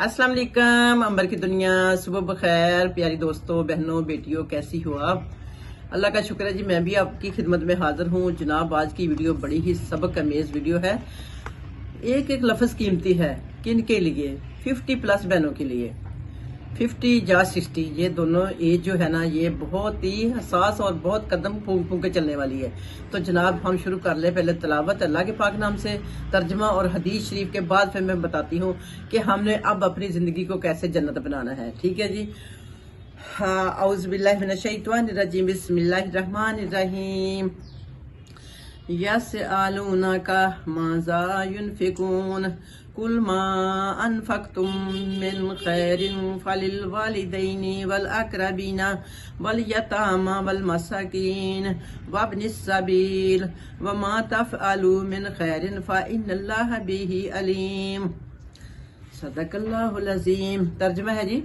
अस्सलाम वालेकुम। अंबर की दुनिया, सुबह बखैर प्यारी दोस्तों, बहनों, बेटियों, कैसी हो आप? अल्लाह का शुक्र है जी, मैं भी आपकी खिदमत में हाजिर हूँ। जनाब, आज की वीडियो बड़ी ही सबक अमेज वीडियो है। एक एक लफ्ज़ कीमती है। किन के लिए? 50 प्लस बहनों के लिए। 50 या 60, ये दोनों एज जो है ना, ये बहुत ही हसास और बहुत कदम फूंक फूंक के चलने वाली है। तो जनाब, हम शुरू कर ले पहले तलावत अल्लाह के पाक नाम से, तर्जमा और हदीस शरीफ के बाद फिर मैं बताती हूँ कि हमने अब अपनी जिंदगी को कैसे जन्नत बनाना है। ठीक है जी। हाँ, औज़ु बिल्लाहि मिनश शैतानिर रजीम, बिस्मिल्लाहिर रहमानिर रहीम। यसअलूनका माज़ा युनफिकून कुल मा अनफक्तुम मिन खैरिन फलिल वालिदैनि वल अक़रबीना वल यतामा वल मसाकीन वब्निस सबील वमा तफ़अलू मिन खैरिन फ़इन्नल्लाह बिही अलीम। सदक़ल्लाहुल अज़ीम। तर्जुमा है जी।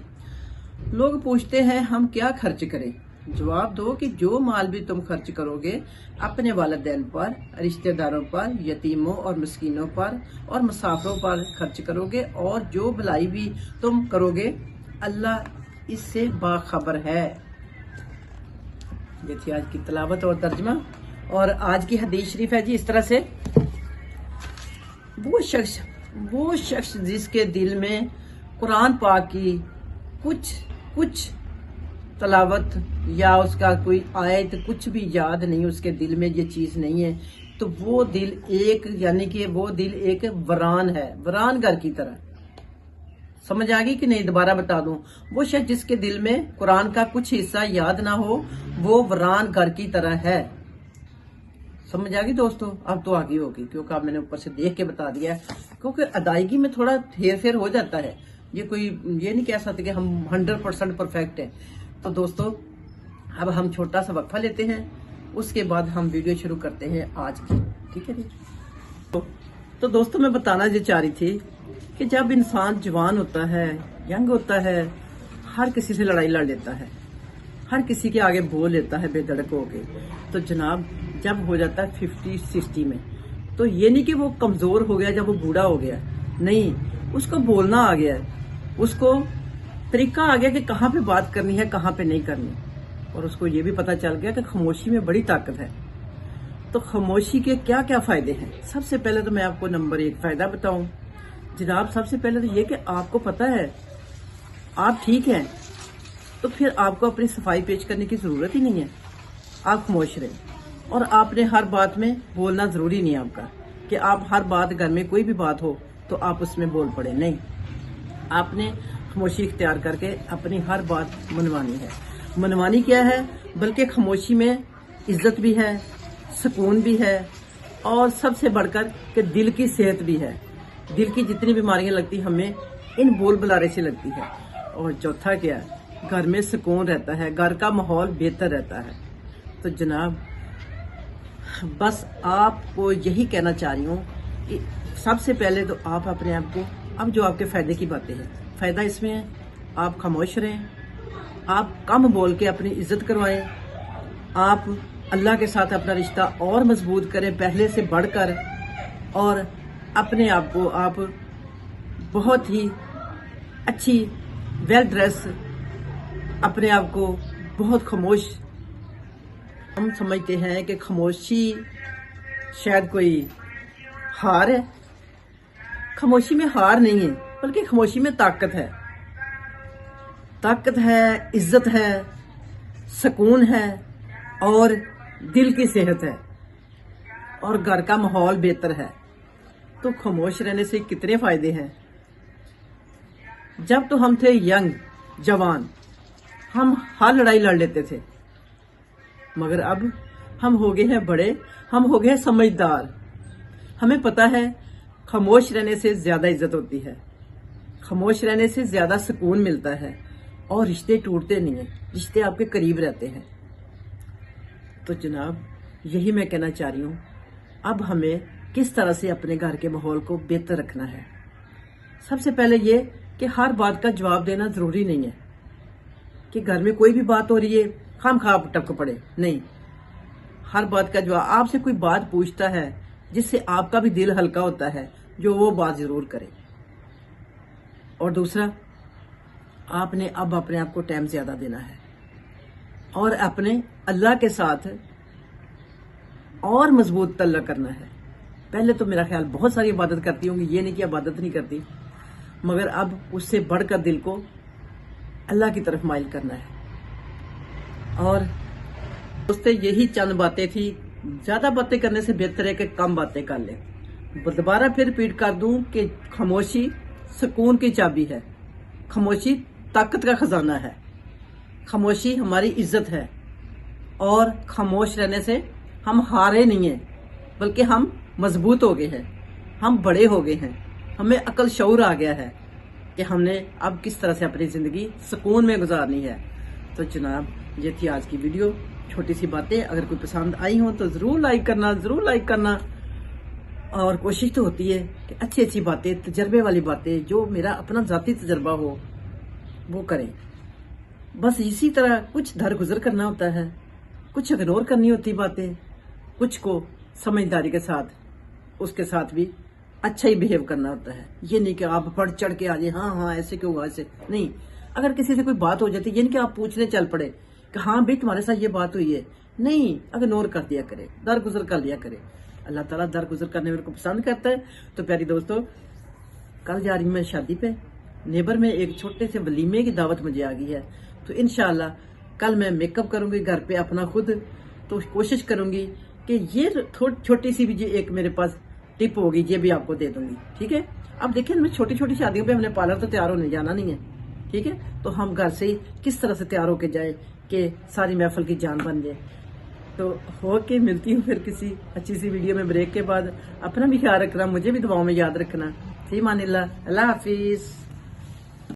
लोग पूछते हैं हम क्या खर्च करें। जवाब दो कि जो माल भी तुम खर्च करोगे अपने वालिदैन पर, रिश्तेदारों पर, यतीमों और मिस्कीनों पर और मुसाफिरों पर खर्च करोगे, और जो भलाई भी तुम करोगे अल्लाह इससे बाखबर है। ये थी आज की तलावत और तर्जमा। और आज की हदीस शरीफ है जी इस तरह से। वो शख्स जिसके दिल में कुरान पाक की कुछ तलावत या उसका कोई आयत कुछ भी याद नहीं, उसके दिल में ये चीज नहीं है, तो वो दिल एक वरान है, वरान घर की तरह। समझ आ गई कि नहीं? दोबारा बता दूं। वो शख्स जिसके दिल में कुरान का कुछ हिस्सा याद ना हो, वो वरान घर की तरह है। समझ आ गई दोस्तों? अब तो आगे होगी, क्योंकि अब मैंने ऊपर से देख के बता दिया है, क्योंकि अदायगी में थोड़ा हेर फेर हो जाता है। ये नहीं कह सकते कि हम 100% परफेक्ट है। तो दोस्तों, अब हम छोटा सा वक्फा लेते हैं, उसके बाद हम वीडियो शुरू करते हैं आज की। ठीक है जी। तो दोस्तों, मैं बताना ये चाह रही थी कि जब इंसान जवान होता है, यंग होता है, हर किसी से लड़ाई लड़ लेता है, हर किसी के आगे बोल लेता है बेधड़क होके। तो जनाब, जब हो जाता है 50-60 में, तो ये नहीं कि वो कमजोर हो गया, जब वो बूढ़ा हो गया, नहीं, उसको बोलना आ गया है, उसको तरीका आ गया कि कहाँ पे बात करनी है, कहाँ पे नहीं करनी, और उसको ये भी पता चल गया कि खामोशी में बड़ी ताकत है। तो खामोशी के क्या क्या फायदे हैं? सबसे पहले तो मैं आपको नंबर 1 फायदा बताऊं जनाब। सबसे पहले तो ये कि आपको पता है आप ठीक हैं, तो फिर आपको अपनी सफाई पेश करने की जरूरत ही नहीं है। आप खामोश रहें, और आपने हर बात में बोलना जरूरी नहीं है आपका कि आप हर बात, घर में कोई भी बात हो तो आप उसमें बोल पड़े, नहीं। आपने खामोशी इख्तियार करके अपनी हर बात मनवानी है। मनवानी क्या है? बल्कि खामोशी में इज्जत भी है, सुकून भी है, और सबसे बढ़कर कि दिल की सेहत भी है। दिल की जितनी बीमारियां लगती हमें इन बोल बुलारे से लगती है। और चौथा क्या है? घर में सुकून रहता है, घर का माहौल बेहतर रहता है। तो जनाब, बस आपको यही कहना चाह रही हूँ कि सबसे पहले तो आप अपने आप को, अब जो आपके फायदे की बातें हैं, फायदा इसमें है आप खामोश रहें, आप कम बोल के अपनी इज्जत करवाएं, आप अल्लाह के साथ अपना रिश्ता और मजबूत करें पहले से बढ़कर, और अपने आप को आप बहुत ही अच्छी वेल ड्रेस, अपने आप को बहुत खामोश। हम समझते हैं कि खामोशी शायद कोई हार है। खामोशी में हार नहीं है, बल्कि खामोशी में ताकत है। ताकत है, इज्जत है, सुकून है, और दिल की सेहत है, और घर का माहौल बेहतर है। तो खामोश रहने से कितने फायदे हैं। जब तो हम थे यंग, जवान, हम हर लड़ाई लड़ लेते थे, मगर अब हम हो गए हैं बड़े, हम हो गए हैं समझदार। हमें पता है खामोश रहने से ज्यादा इज्जत होती है, खामोश रहने से ज्यादा सुकून मिलता है, और रिश्ते टूटते नहीं हैं, रिश्ते आपके करीब रहते हैं। तो जनाब, यही मैं कहना चाह रही हूँ। अब हमें किस तरह से अपने घर के माहौल को बेहतर रखना है। सबसे पहले ये कि हर बात का जवाब देना जरूरी नहीं है कि घर में कोई भी बात हो रही है खामखा आप टपक पड़े, नहीं। हर बात का जवाब, आपसे कोई बात पूछता है जिससे आपका भी दिल हल्का होता है, जो वो बात जरूर करे। اور دوسرا آپ نے اب اپنے آپ کو ٹائم زیادہ دینا ہے اور اپنے اللہ کے ساتھ اور مضبوط تعلق کرنا ہے. پہلے تو میرا خیال بہت ساری عبادت کرتی ہوں گی، یہ نہیں کہ عبادت نہیں کرتی، مگر اب اس سے بڑھ کر دل کو اللہ کی طرف مائل کرنا ہے. اور دوستو یہی چند باتیں تھی. زیادہ باتیں کرنے سے بہتر ہے کہ کم باتیں کر لیں. دوبارہ پھر ریپیٹ کر دوں کہ خاموشی سکون کی چابی ہے، خاموشی طاقت کا خزانہ ہے، خاموشی ہماری عزت ہے، اور خاموش رہنے سے ہم ہارے نہیں ہیں بلکہ ہم مضبوط ہو گئے ہیں، ہم بڑے ہو گئے ہیں، ہمیں عقل شعور آ گیا ہے کہ ہم نے اب کس طرح سے اپنی زندگی سکون میں گزارنی ہے. تو جناب یہ تھی آج کی ویڈیو، چھوٹی سی باتیں. اگر کوئی پسند آئی ہوں تو ضرور لائک کرنا. اور کوشش تو ہوتی ہے کہ اچھی اچھی باتیں، تجربے والی باتیں، جو میرا اپنا ذاتی تجربہ ہو وہ کریں. بس اسی طرح کچھ درگزر کرنا ہوتا ہے، کچھ اگنور کرنی ہوتی باتیں، کچھ کو سمجھداری کے ساتھ اس کے ساتھ بھی اچھا ہی بیہیو کرنا ہوتا ہے. یہ نہیں کہ آپ بڑھ چڑھ کے آ جائیں ہاں ایسے کیوں ہوا ایسے نہیں. اگر کسی سے کوئی بات ہو جاتی یہ نہیں کہ آپ پوچھنے چل پڑے کہ ہاں بھائی تمہارے ساتھ یہ بات ہوئی ہے، نہیں، اگنور کر دیا کرے، درگزر کر لیا کرے. اللہ تعالیٰ درگزر کرنے والے کو پسند کرتا ہے. تو پیاری دوستو، کل جا رہی ہوں میں شادی پہ. نیبر میں ایک چھوٹے سے ولیمے کی دعوت مجھے آ گئی ہے، تو انشاءاللہ کل میں میک اپ کروں گی گھر پہ اپنا خود. تو کوشش کروں گی کہ یہ چھوٹی سی بھی جو ایک میرے پاس ٹپ ہوگی یہ بھی آپ کو دے دوں گی. ٹھیک ہے؟ اب دیکھیں میں چھوٹی چھوٹی شادیوں پہ ہم نے پارلر تو تیار ہونے جانا نہیں ہے. ٹھیک ہے؟ تو ہم گھر سے ہی کس طرح سے تیار ہو کے جائے کہ ساری محفل کی جان بن جائے. تو ہو کے ملتی ہوں پھر کسی اچھی سی ویڈیو میں بریک کے بعد. اپنا بھی خیال رکھنا، مجھے بھی دعاؤں میں یاد رکھنا. فی امان اللہ. اللہ حافظ.